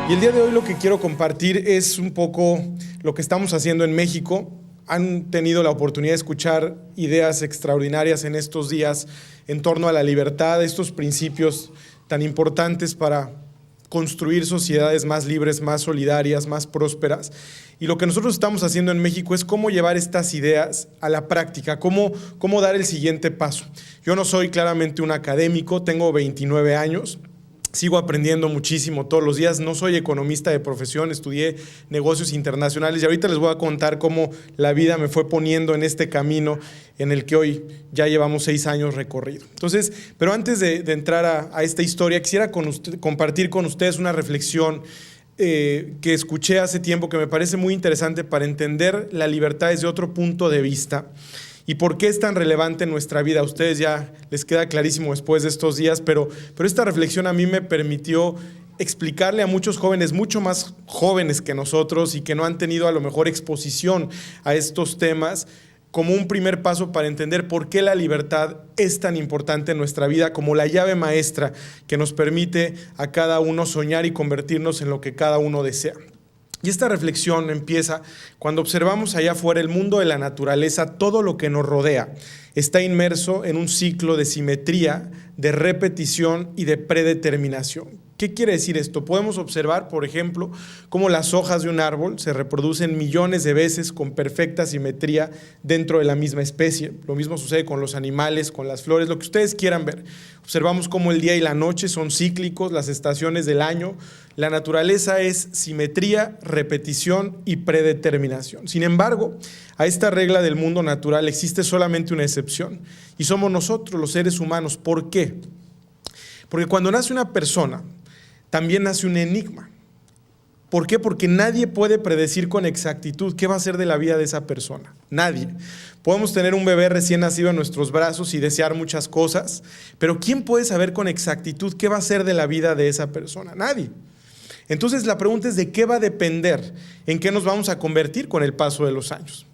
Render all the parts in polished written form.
Y el día de hoy lo que quiero compartir es un poco lo que estamos haciendo en México. Han tenido la oportunidad de escuchar ideas extraordinarias en estos días en torno a la libertad, estos principios tan importantes para construir sociedades más libres, más solidarias, más prósperas. Y lo que nosotros estamos haciendo en México es cómo llevar estas ideas a la práctica, cómo dar el siguiente paso. Yo no soy claramente un académico, tengo 29 años. Sigo aprendiendo muchísimo todos los días. No soy economista de profesión, estudié negocios internacionales y ahorita les voy a contar cómo la vida me fue poniendo en este camino en el que hoy ya llevamos 6 años recorrido. Entonces, pero antes de entrar a esta historia, quisiera compartir con ustedes una reflexión que escuché hace tiempo que me parece muy interesante para entender la libertad desde otro punto de vista. ¿Y por qué es tan relevante en nuestra vida? A ustedes ya les queda clarísimo después de estos días, pero esta reflexión a mí me permitió explicarle a muchos jóvenes, mucho más jóvenes que nosotros y que no han tenido a lo mejor exposición a estos temas, como un primer paso para entender por qué la libertad es tan importante en nuestra vida, como la llave maestra que nos permite a cada uno soñar y convertirnos en lo que cada uno desea. Y esta reflexión empieza cuando observamos allá afuera el mundo de la naturaleza. Todo lo que nos rodea está inmerso en un ciclo de simetría, de repetición y de predeterminación. ¿Qué quiere decir esto? Podemos observar, por ejemplo, cómo las hojas de un árbol se reproducen millones de veces con perfecta simetría dentro de la misma especie. Lo mismo sucede con los animales, con las flores, lo que ustedes quieran ver. Observamos cómo el día y la noche son cíclicos, las estaciones del año. La naturaleza es simetría, repetición y predeterminación. Sin embargo, a esta regla del mundo natural existe solamente una excepción, y somos nosotros, los seres humanos. ¿Por qué? Porque cuando nace una persona, también nace un enigma. ¿Por qué? Porque nadie puede predecir con exactitud qué va a ser de la vida de esa persona. Nadie. Podemos tener un bebé recién nacido en nuestros brazos y desear muchas cosas, pero ¿quién puede saber con exactitud qué va a ser de la vida de esa persona? Nadie. Entonces la pregunta es: ¿de qué va a depender? ¿En qué nos vamos a convertir con el paso de los años?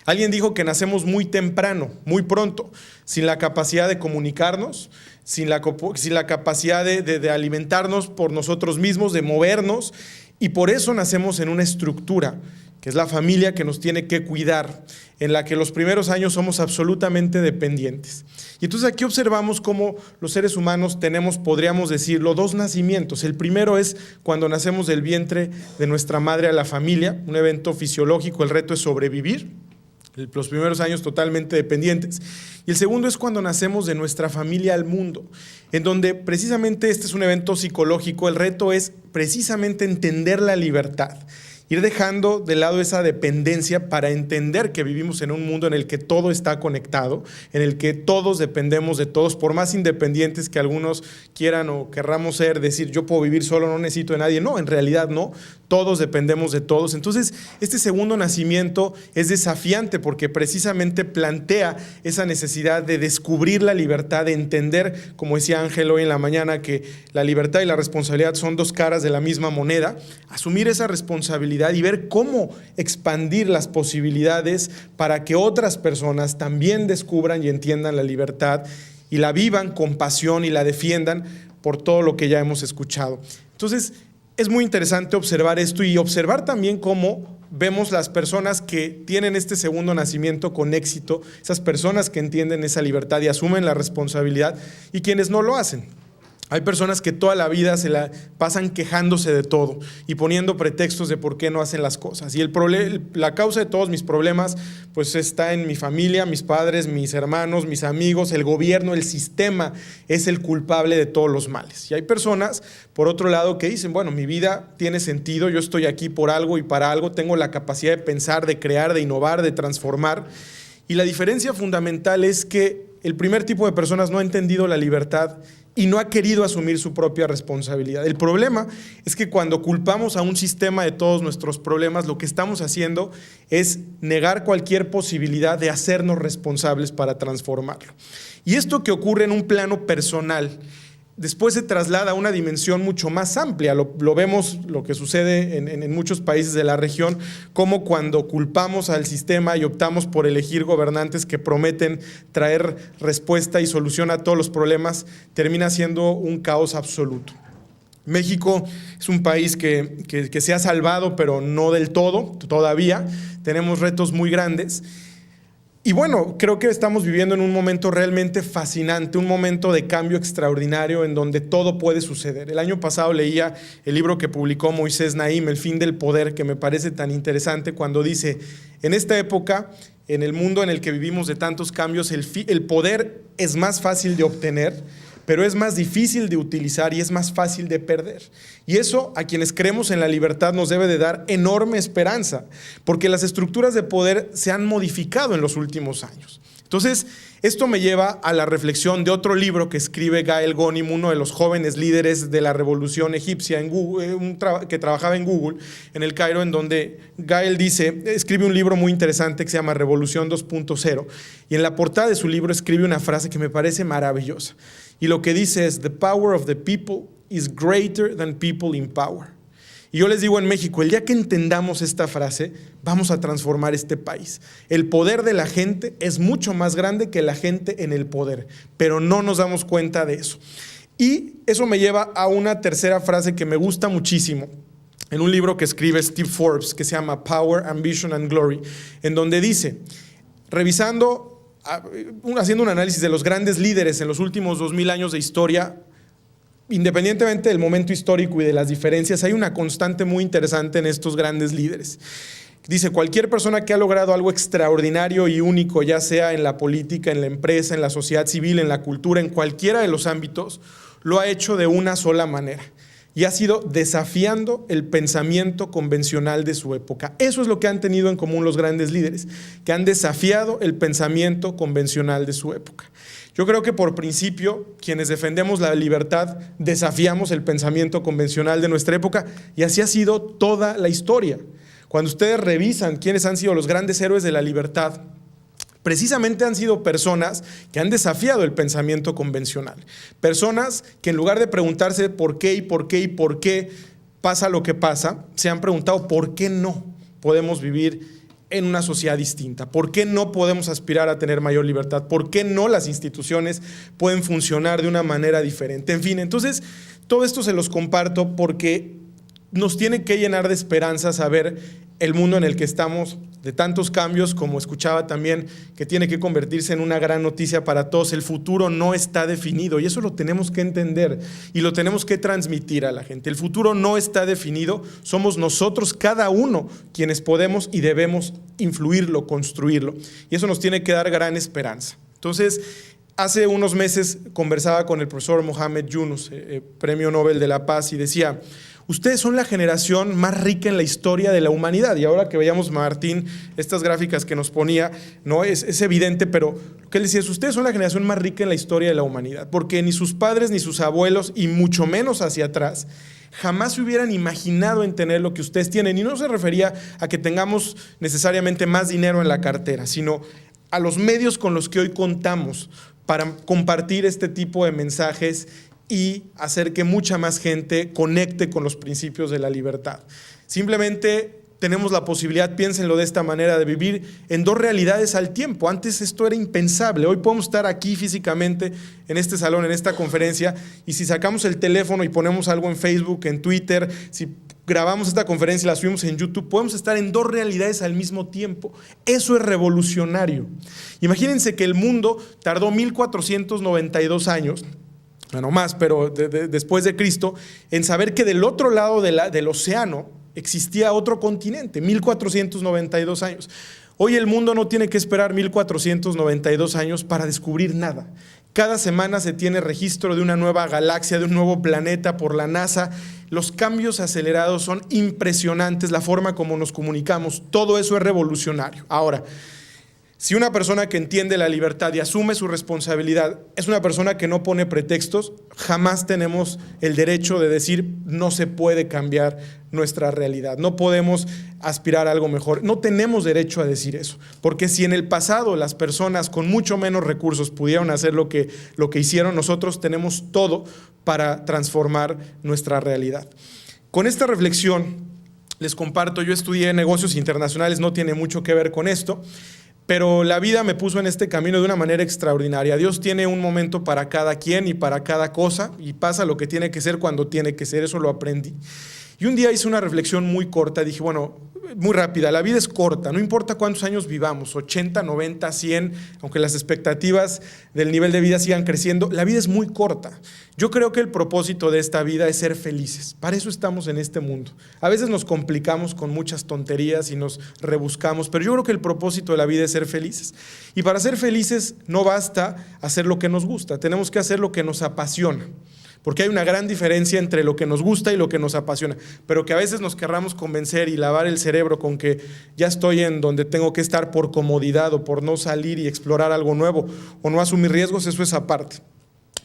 Alguien dijo que nacemos muy temprano, muy pronto, sin la capacidad de comunicarnos, sin la capacidad de alimentarnos por nosotros mismos, de movernos, y por eso nacemos en una estructura, que es la familia, que nos tiene que cuidar, en la que los primeros años somos absolutamente dependientes. Y entonces aquí observamos cómo los seres humanos tenemos, podríamos decirlo, 2 nacimientos. El primero es cuando nacemos del vientre de nuestra madre a la familia, un evento fisiológico. El reto es sobrevivir, los primeros años totalmente dependientes. Y el segundo es cuando nacemos de nuestra familia al mundo, en donde precisamente este es un evento psicológico. El reto es precisamente entender la libertad, ir dejando de lado esa dependencia para entender que vivimos en un mundo en el que todo está conectado, en el que todos dependemos de todos, por más independientes que algunos quieran o querramos ser, decir yo puedo vivir solo, no necesito de nadie. No, en realidad no, todos dependemos de todos. Entonces, este segundo nacimiento es desafiante porque precisamente plantea esa necesidad de descubrir la libertad, de entender, como decía Ángel hoy en la mañana, que la libertad y la responsabilidad son 2 caras de la misma moneda. Asumir esa responsabilidad y ver cómo expandir las posibilidades para que otras personas también descubran y entiendan la libertad y la vivan con pasión y la defiendan por todo lo que ya hemos escuchado. Entonces, es muy interesante observar esto y observar también cómo vemos las personas que tienen este segundo nacimiento con éxito, esas personas que entienden esa libertad y asumen la responsabilidad, y quienes no lo hacen. Hay personas que toda la vida se la pasan quejándose de todo y poniendo pretextos de por qué no hacen las cosas. Y la causa de todos mis problemas pues está en mi familia, mis padres, mis hermanos, mis amigos, el gobierno, el sistema es el culpable de todos los males. Y hay personas, por otro lado, que dicen, bueno, mi vida tiene sentido, yo estoy aquí por algo y para algo, tengo la capacidad de pensar, de crear, de innovar, de transformar. Y la diferencia fundamental es que el primer tipo de personas no ha entendido la libertad y no ha querido asumir su propia responsabilidad. El problema es que cuando culpamos a un sistema de todos nuestros problemas, lo que estamos haciendo es negar cualquier posibilidad de hacernos responsables para transformarlo. Y esto que ocurre en un plano personal, después se traslada a una dimensión mucho más amplia. Lo vemos, lo que sucede en muchos países de la región, como cuando culpamos al sistema y optamos por elegir gobernantes que prometen traer respuesta y solución a todos los problemas, termina siendo un caos absoluto. México es un país que se ha salvado, pero no del todo, todavía. Tenemos retos muy grandes. Y bueno, creo que estamos viviendo en un momento realmente fascinante, un momento de cambio extraordinario en donde todo puede suceder. El año pasado leía el libro que publicó Moisés Naim, El fin del poder, que me parece tan interesante cuando dice, en esta época, en el mundo en el que vivimos de tantos cambios, el poder es más fácil de obtener, pero es más difícil de utilizar y es más fácil de perder. Y eso a quienes creemos en la libertad nos debe de dar enorme esperanza, porque las estructuras de poder se han modificado en los últimos años. Entonces, esto me lleva a la reflexión de otro libro que escribe Gael Gonim, uno de los jóvenes líderes de la revolución egipcia en Google, que trabajaba en Google, en el Cairo, en donde Gael escribe un libro muy interesante que se llama Revolución 2.0, y en la portada de su libro escribe una frase que me parece maravillosa. Y lo que dice es, "The power of the people is greater than people in power". Y yo les digo en México, el día que entendamos esta frase, vamos a transformar este país. El poder de la gente es mucho más grande que la gente en el poder, pero no nos damos cuenta de eso. Y eso me lleva a una tercera frase que me gusta muchísimo, en un libro que escribe Steve Forbes, que se llama Power, Ambition and Glory, en donde dice, haciendo un análisis de los grandes líderes en los últimos 2000 años de historia, independientemente del momento histórico y de las diferencias, hay una constante muy interesante en estos grandes líderes. Dice, cualquier persona que ha logrado algo extraordinario y único, ya sea en la política, en la empresa, en la sociedad civil, en la cultura, en cualquiera de los ámbitos, lo ha hecho de una sola manera. Y ha sido desafiando el pensamiento convencional de su época. Eso es lo que han tenido en común los grandes líderes, que han desafiado el pensamiento convencional de su época. Yo creo que por principio, quienes defendemos la libertad, desafiamos el pensamiento convencional de nuestra época, y así ha sido toda la historia. Cuando ustedes revisan quiénes han sido los grandes héroes de la libertad, precisamente han sido personas que han desafiado el pensamiento convencional. Personas que en lugar de preguntarse por qué y por qué y por qué pasa lo que pasa, se han preguntado por qué no podemos vivir en una sociedad distinta, por qué no podemos aspirar a tener mayor libertad, por qué no las instituciones pueden funcionar de una manera diferente. En fin, entonces todo esto se los comparto porque nos tiene que llenar de esperanza saber el mundo en el que estamos, de tantos cambios, como escuchaba también, que tiene que convertirse en una gran noticia para todos. El futuro no está definido y eso lo tenemos que entender y lo tenemos que transmitir a la gente. El futuro no está definido, somos nosotros, cada uno, quienes podemos y debemos influirlo, construirlo, y eso nos tiene que dar gran esperanza. Entonces, hace unos meses conversaba con el profesor Mohamed Yunus, Premio Nobel de la Paz, y decía, ustedes son la generación más rica en la historia de la humanidad. Y ahora que veíamos, Martín, estas gráficas que nos ponía, no es evidente, pero lo que él decía es, ustedes son la generación más rica en la historia de la humanidad, porque ni sus padres, ni sus abuelos, y mucho menos hacia atrás, jamás se hubieran imaginado en tener lo que ustedes tienen. Y no se refería a que tengamos necesariamente más dinero en la cartera, sino a los medios con los que hoy contamos para compartir este tipo de mensajes y hacer que mucha más gente conecte con los principios de la libertad. Simplemente tenemos la posibilidad, piénsenlo de esta manera, de vivir en dos realidades al tiempo. Antes esto era impensable. Hoy podemos estar aquí físicamente en este salón, en esta conferencia, y si sacamos el teléfono y ponemos algo en Facebook, en Twitter, si grabamos esta conferencia y la subimos en YouTube, podemos estar en dos realidades al mismo tiempo. Eso es revolucionario. Imagínense que el mundo tardó 1492 años, bueno, más, pero después de Cristo, en saber que del otro lado del océano existía otro continente, 1492 años. Hoy el mundo no tiene que esperar 1492 años para descubrir nada. Cada semana se tiene registro de una nueva galaxia, de un nuevo planeta por la NASA. Los cambios acelerados son impresionantes, la forma como nos comunicamos, todo eso es revolucionario. Ahora, si una persona que entiende la libertad y asume su responsabilidad es una persona que no pone pretextos, jamás tenemos el derecho de decir no se puede cambiar nuestra realidad, no podemos aspirar a algo mejor. No tenemos derecho a decir eso, porque si en el pasado las personas con mucho menos recursos pudieron hacer lo que hicieron, nosotros tenemos todo para transformar nuestra realidad. Con esta reflexión les comparto, yo estudié negocios internacionales, no tiene mucho que ver con esto, pero la vida me puso en este camino de una manera extraordinaria. Dios tiene un momento para cada quien y para cada cosa, y pasa lo que tiene que ser cuando tiene que ser, eso lo aprendí. Y un día hice una reflexión muy corta, dije, bueno, muy rápida, la vida es corta, no importa cuántos años vivamos, 80, 90, 100, aunque las expectativas del nivel de vida sigan creciendo, la vida es muy corta. Yo creo que el propósito de esta vida es ser felices, para eso estamos en este mundo. A veces nos complicamos con muchas tonterías y nos rebuscamos, pero yo creo que el propósito de la vida es ser felices. Y para ser felices no basta hacer lo que nos gusta, tenemos que hacer lo que nos apasiona. Porque hay una gran diferencia entre lo que nos gusta y lo que nos apasiona, pero que a veces nos querramos convencer y lavar el cerebro con que ya estoy en donde tengo que estar por comodidad o por no salir y explorar algo nuevo o no asumir riesgos, eso es aparte.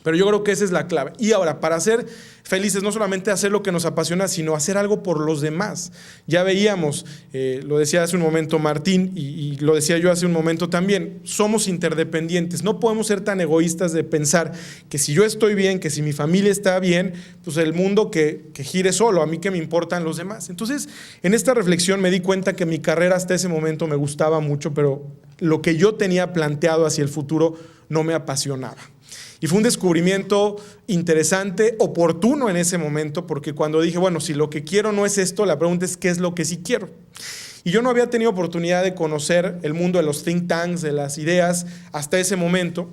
Pero yo creo que esa es la clave. Y ahora, para ser felices, no solamente hacer lo que nos apasiona, sino hacer algo por los demás. Ya veíamos, lo decía hace un momento Martín y lo decía yo hace un momento también, somos interdependientes. No podemos ser tan egoístas de pensar que si yo estoy bien, que si mi familia está bien, pues el mundo que gire solo, a mí que me importan los demás. Entonces, en esta reflexión me di cuenta que mi carrera hasta ese momento me gustaba mucho, pero lo que yo tenía planteado hacia el futuro no me apasionaba. Y fue un descubrimiento interesante, oportuno en ese momento, porque cuando dije, bueno, si lo que quiero no es esto, la pregunta es ¿qué es lo que sí quiero? Y yo no había tenido oportunidad de conocer el mundo de los think tanks, de las ideas, hasta ese momento,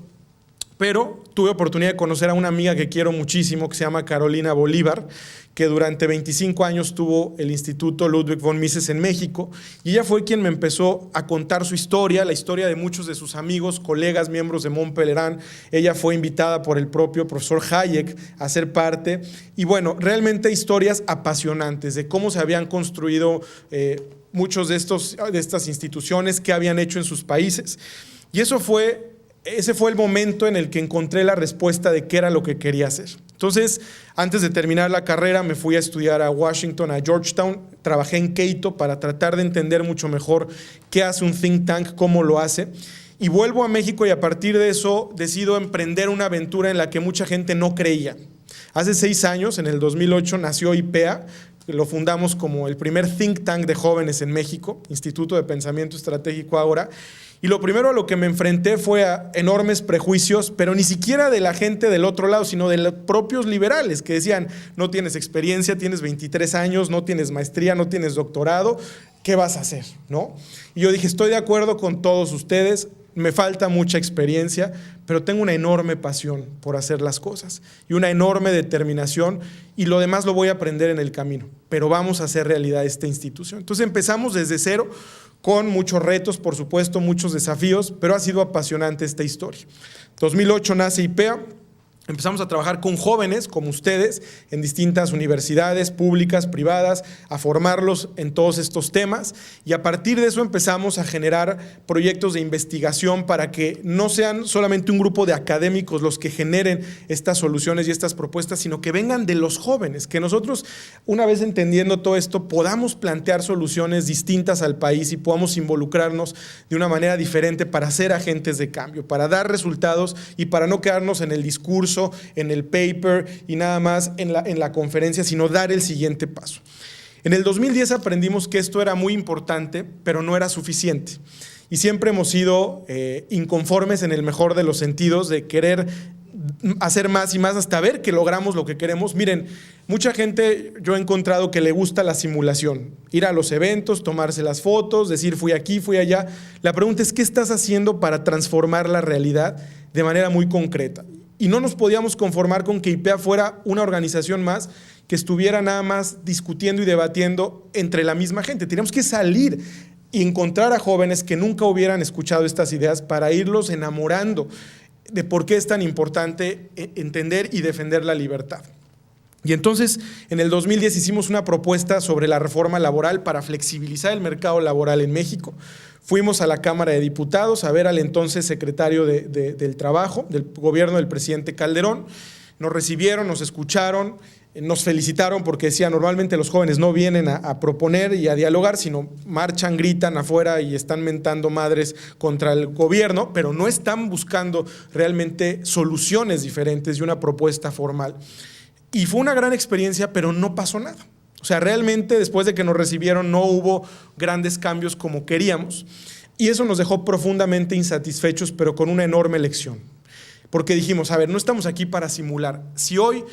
pero tuve oportunidad de conocer a una amiga que quiero muchísimo, que se llama Carolina Bolívar, que durante 25 años tuvo el Instituto Ludwig von Mises en México, y ella fue quien me empezó a contar su historia, la historia de muchos de sus amigos, colegas, miembros de Mont Pelerin. Ella fue invitada por el propio profesor Hayek a ser parte, y bueno, realmente historias apasionantes de cómo se habían construido muchos de estas instituciones, qué habían hecho en sus países, y ese fue el momento en el que encontré la respuesta de qué era lo que quería hacer. Entonces, antes de terminar la carrera, me fui a estudiar a Washington, a Georgetown. Trabajé en Cato para tratar de entender mucho mejor qué hace un think tank, cómo lo hace. Y vuelvo a México y a partir de eso decido emprender una aventura en la que mucha gente no creía. Hace 6 años, en el 2008, nació IPEA. Lo fundamos como el primer think tank de jóvenes en México, Instituto de Pensamiento Estratégico ahora. Y lo primero a lo que me enfrenté fue a enormes prejuicios, pero ni siquiera de la gente del otro lado, sino de los propios liberales que decían, no tienes experiencia, tienes 23 años, no tienes maestría, no tienes doctorado, ¿qué vas a hacer? ¿No? Y yo dije, estoy de acuerdo con todos ustedes, me falta mucha experiencia, pero tengo una enorme pasión por hacer las cosas y una enorme determinación, y lo demás lo voy a aprender en el camino, pero vamos a hacer realidad esta institución. Entonces empezamos desde cero, con muchos retos, por supuesto, muchos desafíos, pero ha sido apasionante esta historia. 2008 nace IPEA. Empezamos a trabajar con jóvenes como ustedes en distintas universidades públicas, privadas, a formarlos en todos estos temas, y a partir de eso empezamos a generar proyectos de investigación para que no sean solamente un grupo de académicos los que generen estas soluciones y estas propuestas, sino que vengan de los jóvenes, que nosotros, una vez entendiendo todo esto, podamos plantear soluciones distintas al país y podamos involucrarnos de una manera diferente para ser agentes de cambio, para dar resultados y para no quedarnos en el discurso, en el paper y nada más en la conferencia, sino dar el siguiente paso. En el 2010 aprendimos que esto era muy importante, pero no era suficiente. Y siempre hemos sido inconformes en el mejor de los sentidos, de querer hacer más y más hasta ver que logramos lo que queremos. Miren, mucha gente yo he encontrado que le gusta la simulación, ir a los eventos, tomarse las fotos, decir fui aquí, fui allá. La pregunta es, ¿qué estás haciendo para transformar la realidad de manera muy concreta? Y no nos podíamos conformar con que IPEA fuera una organización más que estuviera nada más discutiendo y debatiendo entre la misma gente. Teníamos que salir y encontrar a jóvenes que nunca hubieran escuchado estas ideas para irlos enamorando de por qué es tan importante entender y defender la libertad. Y entonces, en el 2010 hicimos una propuesta sobre la reforma laboral para flexibilizar el mercado laboral en México. Fuimos a la Cámara de Diputados a ver al entonces secretario del Trabajo, del gobierno del presidente Calderón. Nos recibieron, nos escucharon, nos felicitaron porque decían, normalmente los jóvenes no vienen a proponer y a dialogar, sino marchan, gritan afuera y están mentando madres contra el gobierno, pero no están buscando realmente soluciones diferentes y una propuesta formal. Y fue una gran experiencia, pero no pasó nada. O sea, realmente después de que nos recibieron no hubo grandes cambios como queríamos. Y eso nos dejó profundamente insatisfechos, pero con una enorme lección. Porque dijimos, a ver, no estamos aquí para simular. Si hoy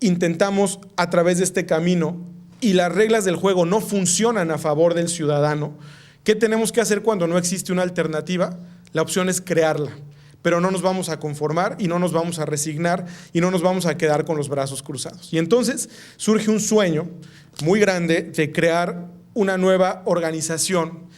intentamos a través de este camino y las reglas del juego no funcionan a favor del ciudadano, ¿qué tenemos que hacer cuando no existe una alternativa? La opción es crearla. Pero no nos vamos a conformar y no nos vamos a resignar y no nos vamos a quedar con los brazos cruzados. Y entonces surge un sueño muy grande de crear una nueva organización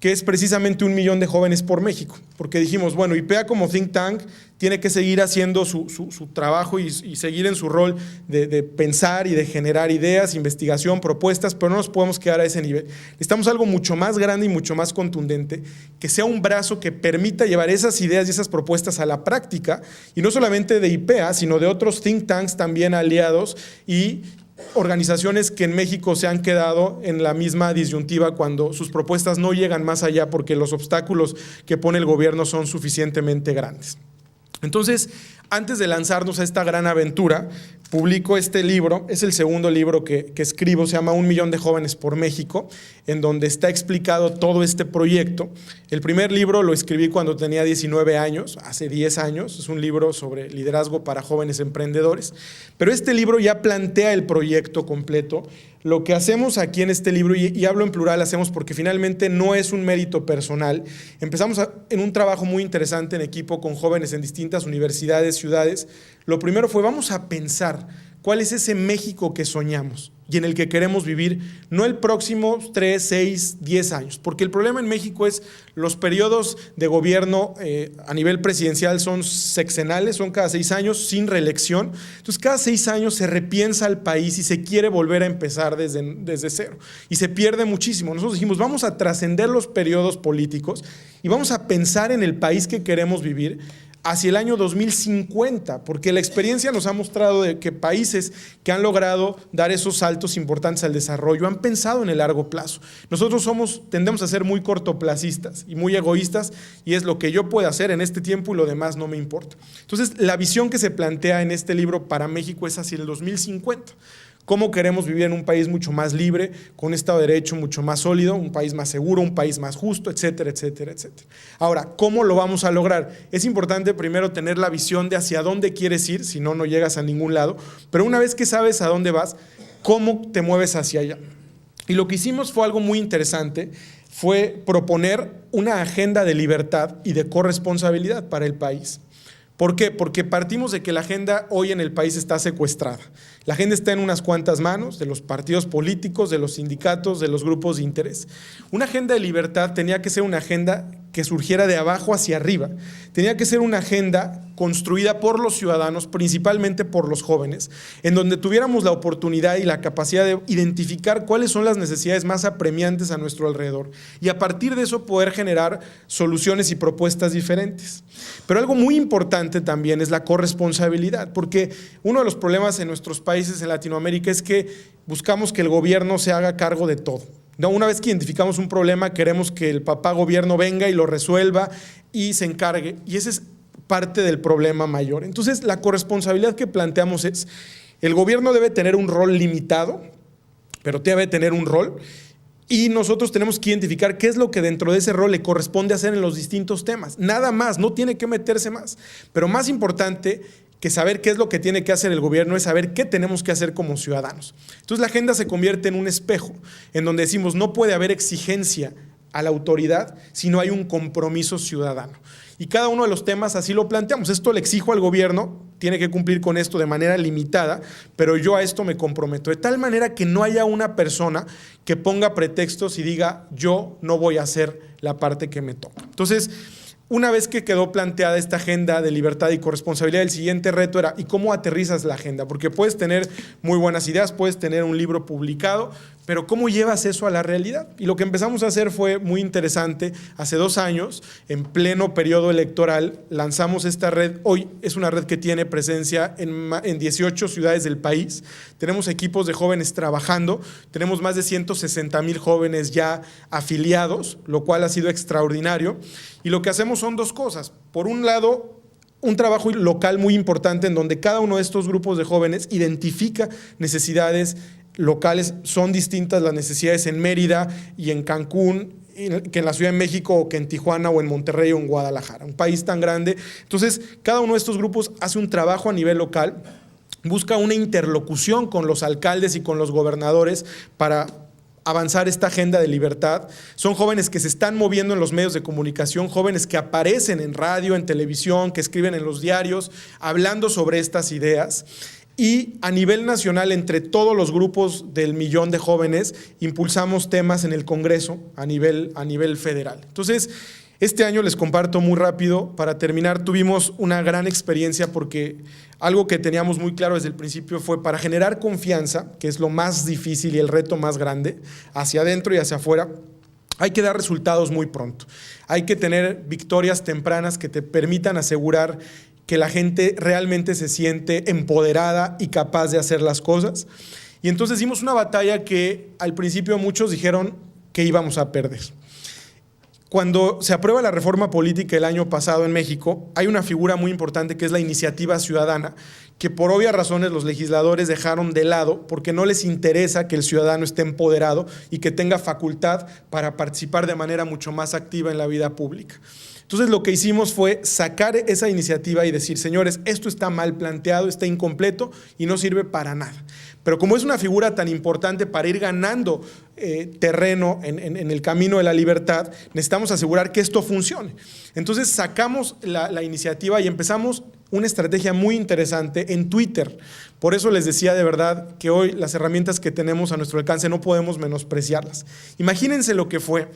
que es precisamente 1 millón de jóvenes por México, porque dijimos, bueno, IPEA como think tank tiene que seguir haciendo su trabajo y seguir en su rol de pensar y de generar ideas, investigación, propuestas, pero no nos podemos quedar a ese nivel. Necesitamos algo mucho más grande y mucho más contundente, que sea un brazo que permita llevar esas ideas y esas propuestas a la práctica, y no solamente de IPEA, sino de otros think tanks también aliados y organizaciones que en México se han quedado en la misma disyuntiva cuando sus propuestas no llegan más allá porque los obstáculos que pone el gobierno son suficientemente grandes. Entonces, antes de lanzarnos a esta gran aventura, publico este libro, es el segundo libro que escribo, se llama 1 millón de jóvenes por México, en donde está explicado todo este proyecto. El primer libro lo escribí cuando tenía 19 años, hace 10 años, es un libro sobre liderazgo para jóvenes emprendedores, pero este libro ya plantea el proyecto completo. Lo que hacemos aquí en este libro, y hablo en plural, hacemos porque finalmente no es un mérito personal. Empezamos en un trabajo muy interesante en equipo con jóvenes en distintas universidades, ciudades. Lo primero fue, vamos a pensar cuál es ese México que soñamos y en el que queremos vivir, no el próximo 3, 6, 10 años, porque el problema en México es los periodos de gobierno a nivel presidencial son sexenales, son cada 6 años sin reelección. Entonces cada 6 años se repiensa el país y se quiere volver a empezar desde cero y se pierde muchísimo. Nosotros dijimos, vamos a trascender los periodos políticos y vamos a pensar en el país que queremos vivir hacia el año 2050, porque la experiencia nos ha mostrado de que países que han logrado dar esos saltos importantes al desarrollo han pensado en el largo plazo. Nosotros tendemos a ser muy cortoplacistas y muy egoístas, y es lo que yo puedo hacer en este tiempo y lo demás no me importa. Entonces, la visión que se plantea en este libro para México es hacia el 2050. ¿Cómo queremos vivir en un país mucho más libre, con un Estado de Derecho mucho más sólido, un país más seguro, un país más justo, etcétera, etcétera, etcétera? Ahora, ¿cómo lo vamos a lograr? Es importante primero tener la visión de hacia dónde quieres ir, si no, no llegas a ningún lado, pero una vez que sabes a dónde vas, ¿cómo te mueves hacia allá? Y lo que hicimos fue algo muy interesante, fue proponer una agenda de libertad y de corresponsabilidad para el país. ¿Por qué? Porque partimos de que la agenda hoy en el país está secuestrada. La agenda está en unas cuantas manos de los partidos políticos, de los sindicatos, de los grupos de interés. Una agenda de libertad tenía que ser una agenda que surgiera de abajo hacia arriba. Tenía que ser una agenda construida por los ciudadanos, principalmente por los jóvenes, en donde tuviéramos la oportunidad y la capacidad de identificar cuáles son las necesidades más apremiantes a nuestro alrededor y a partir de eso poder generar soluciones y propuestas diferentes. Pero algo muy importante también es la corresponsabilidad, porque uno de los problemas en nuestros países en Latinoamérica es que buscamos que el gobierno se haga cargo de todo. No, una vez que identificamos un problema, queremos que el papá gobierno venga y lo resuelva y se encargue. Y ese es parte del problema mayor. Entonces, la corresponsabilidad que planteamos es, el gobierno debe tener un rol limitado, pero debe tener un rol, y nosotros tenemos que identificar qué es lo que dentro de ese rol le corresponde hacer en los distintos temas. Nada más, no tiene que meterse más. Pero más importante que saber qué es lo que tiene que hacer el gobierno es saber qué tenemos que hacer como ciudadanos. Entonces la agenda se convierte en un espejo en donde decimos no puede haber exigencia a la autoridad si no hay un compromiso ciudadano. Y cada uno de los temas así lo planteamos. Esto le exijo al gobierno, tiene que cumplir con esto de manera limitada, pero yo a esto me comprometo. De tal manera que no haya una persona que ponga pretextos y diga yo no voy a hacer la parte que me toca. Entonces, una vez que quedó planteada esta agenda de libertad y corresponsabilidad, el siguiente reto era ¿y cómo aterrizas la agenda? Porque puedes tener muy buenas ideas, puedes tener un libro publicado, pero ¿cómo llevas eso a la realidad? Y lo que empezamos a hacer fue muy interesante. Hace 2 años, en pleno periodo electoral, lanzamos esta red. Hoy es una red que tiene presencia en 18 ciudades del país. Tenemos equipos de jóvenes trabajando, tenemos más de 160,000 jóvenes ya afiliados, lo cual ha sido extraordinario. Y lo que hacemos son 2 cosas. Por un lado, un trabajo local muy importante en donde cada uno de estos grupos de jóvenes identifica necesidades locales. Son distintas las necesidades en Mérida y en Cancún que en la Ciudad de México, o que en Tijuana, o en Monterrey, o en Guadalajara. Un país tan grande. Entonces, cada uno de estos grupos hace un trabajo a nivel local, busca una interlocución con los alcaldes y con los gobernadores para avanzar esta agenda de libertad. Son jóvenes que se están moviendo en los medios de comunicación, jóvenes que aparecen en radio, en televisión, que escriben en los diarios, hablando sobre estas ideas. Y a nivel nacional, entre todos los grupos del 1,000,000 de jóvenes, impulsamos temas en el Congreso a nivel federal. Entonces, este año les comparto muy rápido, para terminar, tuvimos una gran experiencia porque algo que teníamos muy claro desde el principio fue para generar confianza, que es lo más difícil y el reto más grande, hacia adentro y hacia afuera, hay que dar resultados muy pronto. Hay que tener victorias tempranas que te permitan asegurar que la gente realmente se siente empoderada y capaz de hacer las cosas. Y entonces hicimos una batalla que al principio muchos dijeron que íbamos a perder. Cuando se aprueba la reforma política el año pasado en México, hay una figura muy importante que es la iniciativa ciudadana, que por obvias razones los legisladores dejaron de lado porque no les interesa que el ciudadano esté empoderado y que tenga facultad para participar de manera mucho más activa en la vida pública. Entonces lo que hicimos fue sacar esa iniciativa y decir, señores, esto está mal planteado, está incompleto y no sirve para nada. Pero como es una figura tan importante para ir ganando terreno en el camino de la libertad, necesitamos asegurar que esto funcione. Entonces sacamos la iniciativa y empezamos una estrategia muy interesante en Twitter. Por eso les decía de verdad que hoy las herramientas que tenemos a nuestro alcance no podemos menospreciarlas. Imagínense lo que fue.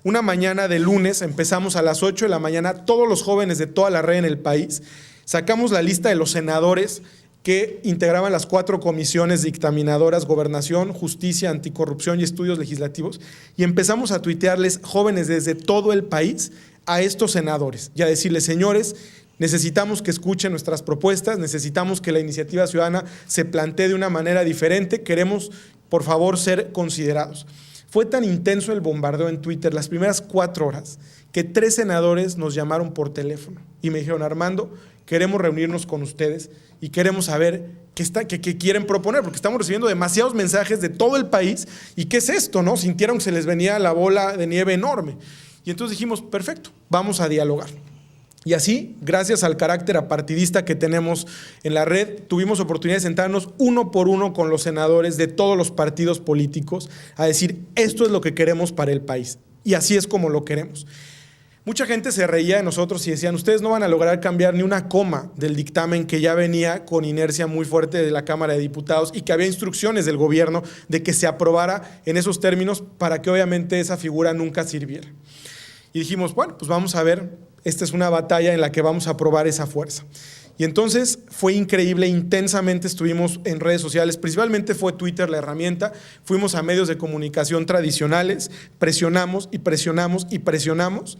Una mañana de lunes, empezamos a las 8 de la mañana, todos los jóvenes de toda la red en el país, sacamos la lista de los senadores que integraban las 4 comisiones dictaminadoras: Gobernación, Justicia, Anticorrupción y Estudios Legislativos, y empezamos a tuitearles, jóvenes desde todo el país, a estos senadores y a decirles, señores, necesitamos que escuchen nuestras propuestas, necesitamos que la iniciativa ciudadana se plantee de una manera diferente, queremos, por favor, ser considerados. Fue tan intenso el bombardeo en Twitter las primeras 4 horas que 3 senadores nos llamaron por teléfono y me dijeron, Armando, queremos reunirnos con ustedes y queremos saber qué quieren proponer, porque estamos recibiendo demasiados mensajes de todo el país y ¿qué es esto? ¿No? Sintieron que se les venía la bola de nieve enorme. Y entonces dijimos, perfecto, vamos a dialogar. Y así, gracias al carácter apartidista que tenemos en la red, tuvimos oportunidad de sentarnos uno por uno con los senadores de todos los partidos políticos a decir, esto es lo que queremos para el país y así es como lo queremos. Mucha gente se reía de nosotros y decían, ustedes no van a lograr cambiar ni una coma del dictamen que ya venía con inercia muy fuerte de la Cámara de Diputados y que había instrucciones del gobierno de que se aprobara en esos términos para que obviamente esa figura nunca sirviera. Y dijimos, bueno, pues vamos a ver, esta es una batalla en la que vamos a probar esa fuerza. Y entonces fue increíble, intensamente estuvimos en redes sociales, principalmente fue Twitter la herramienta, fuimos a medios de comunicación tradicionales, presionamos y presionamos y presionamos.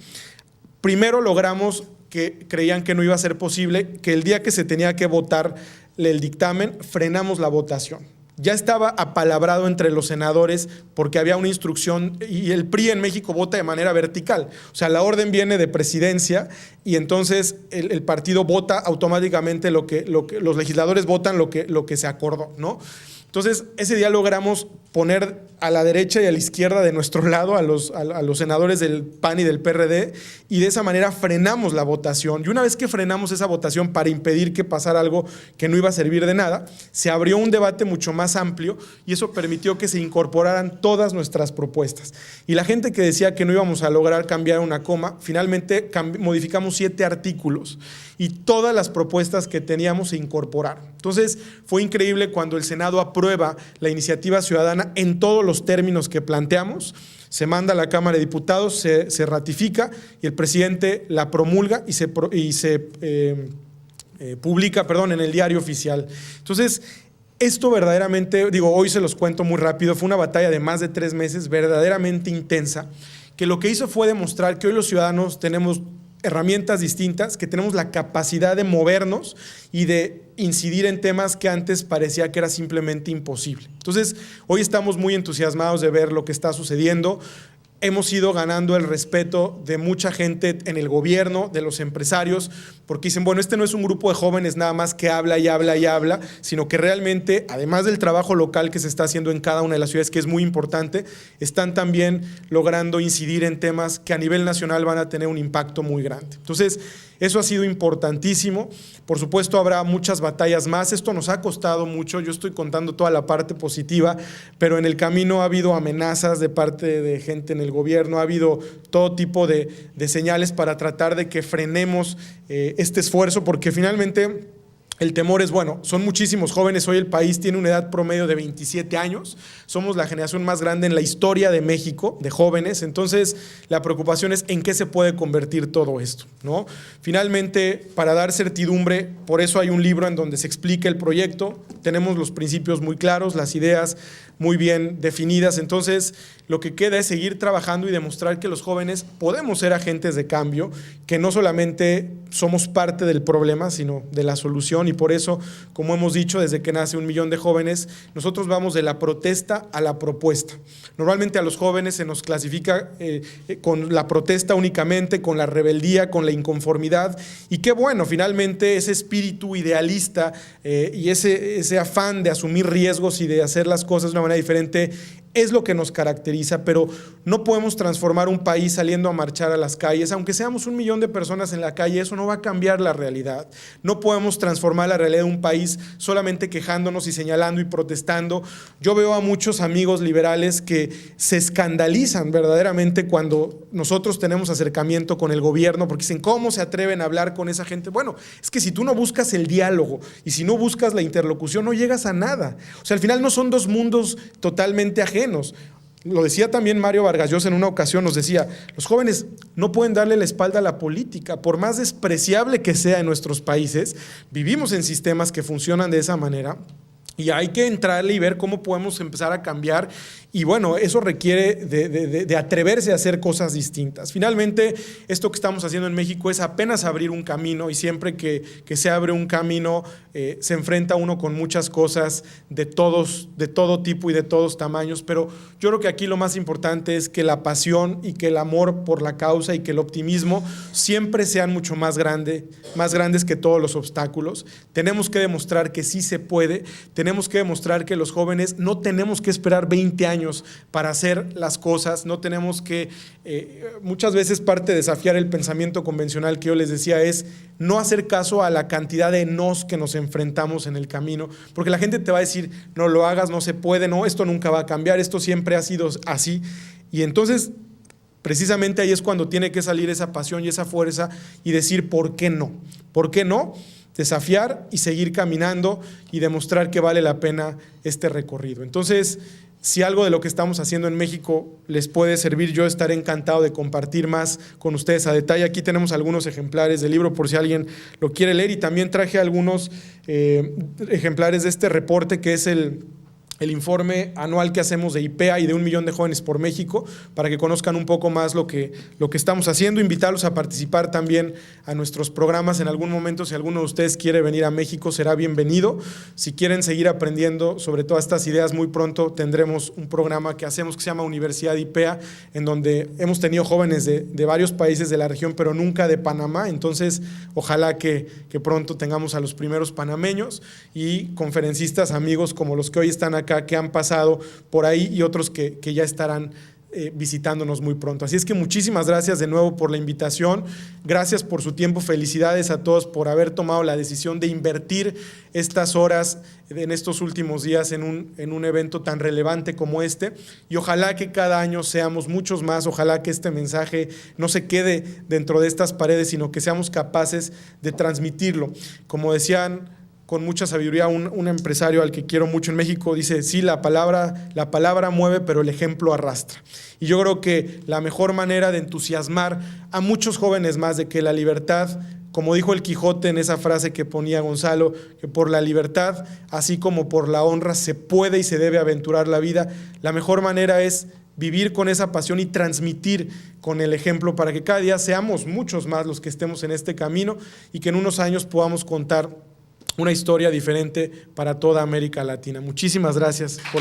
Primero logramos que creían que no iba a ser posible, que el día que se tenía que votar el dictamen, frenamos la votación. Ya estaba apalabrado entre los senadores porque había una instrucción y el PRI en México vota de manera vertical. O sea, la orden viene de presidencia y entonces el partido vota automáticamente lo que los legisladores votan lo que se acordó, ¿no? Entonces, ese día logramos poner a la derecha y a la izquierda de nuestro lado a los senadores del PAN y del PRD y de esa manera frenamos la votación. Y una vez que frenamos esa votación para impedir que pasara algo que no iba a servir de nada, se abrió un debate mucho más amplio y eso permitió que se incorporaran todas nuestras propuestas. Y la gente que decía que no íbamos a lograr cambiar una coma, finalmente modificamos 7 artículos y todas las propuestas que teníamos se incorporaron. Entonces, fue increíble cuando el Senado aprueba la iniciativa ciudadana en todos los términos que planteamos, se manda a la Cámara de Diputados, se ratifica y el presidente la promulga y se publica, en el Diario Oficial. Entonces, esto verdaderamente, hoy se los cuento muy rápido, fue una batalla de más de 3 meses, verdaderamente intensa, que lo que hizo fue demostrar que hoy los ciudadanos tenemos herramientas distintas, que tenemos la capacidad de movernos y de incidir en temas que antes parecía que era simplemente imposible. Entonces, hoy estamos muy entusiasmados de ver lo que está sucediendo. Hemos ido ganando el respeto de mucha gente en el gobierno, de los empresarios, porque dicen, bueno, este no es un grupo de jóvenes nada más que habla y habla y habla, sino que realmente, además del trabajo local que se está haciendo en cada una de las ciudades, que es muy importante, están también logrando incidir en temas que a nivel nacional van a tener un impacto muy grande. Entonces, eso ha sido importantísimo. Por supuesto, habrá muchas batallas más. Esto nos ha costado mucho. Yo estoy contando toda la parte positiva, pero en el camino ha habido amenazas de parte de gente en el gobierno, ha habido todo tipo de señales para tratar de que frenemos este esfuerzo, porque finalmente el temor es, bueno, son muchísimos jóvenes, hoy el país tiene una edad promedio de 27 años, somos la generación más grande en la historia de México, de jóvenes, entonces la preocupación es en qué se puede convertir todo esto, ¿no? Finalmente, para dar certidumbre, por eso hay un libro en donde se explica el proyecto, tenemos los principios muy claros, las ideas muy bien definidas, entonces lo que queda es seguir trabajando y demostrar que los jóvenes podemos ser agentes de cambio, que no solamente somos parte del problema, sino de la solución, y por eso, como hemos dicho, desde que nace 1 millón de jóvenes, nosotros vamos de la protesta a la propuesta. Normalmente a los jóvenes se nos clasifica con la protesta únicamente, con la rebeldía, con la inconformidad, y qué bueno, finalmente ese espíritu idealista y ese afán de asumir riesgos y de hacer las cosas de una manera diferente es lo que nos caracteriza, pero no podemos transformar un país saliendo a marchar a las calles, aunque seamos 1 millón de personas en la calle, eso no va a cambiar la realidad. No podemos transformar la realidad de un país solamente quejándonos y señalando y protestando. Yo veo a muchos amigos liberales que se escandalizan verdaderamente cuando nosotros tenemos acercamiento con el gobierno, porque dicen, ¿cómo se atreven a hablar con esa gente? Bueno, es que si tú no buscas el diálogo y si no buscas la interlocución, no llegas a nada. O sea, al final no son dos mundos totalmente ajenos. Lo decía también Mario Vargas Llosa en una ocasión, nos decía, los jóvenes no pueden darle la espalda a la política, por más despreciable que sea en nuestros países, vivimos en sistemas que funcionan de esa manera. Y hay que entrarle y ver cómo podemos empezar a cambiar. Y bueno, eso requiere de atreverse a hacer cosas distintas. Finalmente, esto que estamos haciendo en México es apenas abrir un camino, y siempre que se abre un camino se enfrenta uno con muchas cosas de todo tipo y de todos tamaños. Pero yo creo que aquí lo más importante es que la pasión y que el amor por la causa y que el optimismo siempre sean mucho más grandes que todos los obstáculos. Tenemos que demostrar que sí se puede. Tenemos que demostrar que los jóvenes no tenemos que esperar 20 años para hacer las cosas, no tenemos que, muchas veces parte de desafiar el pensamiento convencional que yo les decía es no hacer caso a la cantidad de nos que nos enfrentamos en el camino, porque la gente te va a decir, no lo hagas, no se puede, no, esto nunca va a cambiar, esto siempre ha sido así, y entonces precisamente ahí es cuando tiene que salir esa pasión y esa fuerza y decir, ¿por qué no? ¿Por qué no? Desafiar y seguir caminando y demostrar que vale la pena este recorrido. Entonces, si algo de lo que estamos haciendo en México les puede servir, yo estaré encantado de compartir más con ustedes a detalle. Aquí tenemos algunos ejemplares del libro por si alguien lo quiere leer, y también traje algunos ejemplares de este reporte que es el informe anual que hacemos de IPEA y de 1 millón de jóvenes por México, para que conozcan un poco más lo que estamos haciendo, invitarlos a participar también a nuestros programas en algún momento. Si alguno de ustedes quiere venir a México, será bienvenido. Si quieren seguir aprendiendo sobre todas estas ideas, muy pronto tendremos un programa que hacemos que se llama Universidad IPEA, en donde hemos tenido jóvenes de varios países de la región, pero nunca de Panamá. Entonces, ojalá que pronto tengamos a los primeros panameños y conferencistas amigos como los que hoy están acá, que han pasado por ahí, y otros que ya estarán visitándonos muy pronto. Así es que muchísimas gracias de nuevo por la invitación, gracias por su tiempo, felicidades a todos por haber tomado la decisión de invertir estas horas en estos últimos días en un evento tan relevante como este, y ojalá que cada año seamos muchos más, ojalá que este mensaje no se quede dentro de estas paredes, sino que seamos capaces de transmitirlo. Como decían con mucha sabiduría un empresario al que quiero mucho en México, dice, sí, la palabra mueve, pero el ejemplo arrastra. Y yo creo que la mejor manera de entusiasmar a muchos jóvenes más de que la libertad, como dijo el Quijote en esa frase que ponía Gonzalo, que por la libertad, así como por la honra, se puede y se debe aventurar la vida, la mejor manera es vivir con esa pasión y transmitir con el ejemplo, para que cada día seamos muchos más los que estemos en este camino y que en unos años podamos contar una historia diferente para toda América Latina. Muchísimas gracias por